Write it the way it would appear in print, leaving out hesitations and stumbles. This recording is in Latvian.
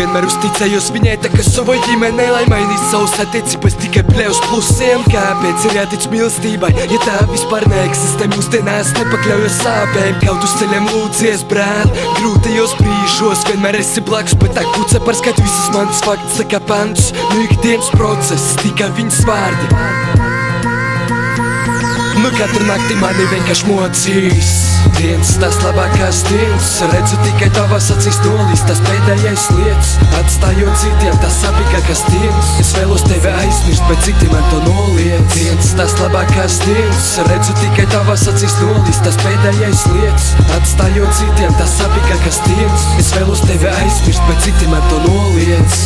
vienmēr uzticējos viņai, tā kā savai ģimenei, lai mainīs savus attiecības tikai plēus plusiem. Kāpēc ir jātic mīlestībai, ja tā vispār neeksistē mūsdienās, nepakļaujas sāpēm? Kaut uz ceļiem lūdzies, brāl, grūtajos brīžos vienmēr esi blakus, bet tā kuce pārskat visas manas faktus, tā kā pantus. Nu ikdienas process, tikai viņas vārdi. Nu katru nakti mani vienkārši mocīs. Dienas tās labākās dienas, redzu tikai tavās acīs nolīs tās pēdējais lietas. Atstājot citiem tās sapīgākās dienas, es vēlos tevi aizmirst, bet citi man to noliedz. Dienas tās labākās dienas, redzu tikai tavās acīs nolīs tās pēdējais lietas. Atstājot citiem tās sapīgākās dienas, es vēlos tevi aizmirst, bet citi man to noliedz.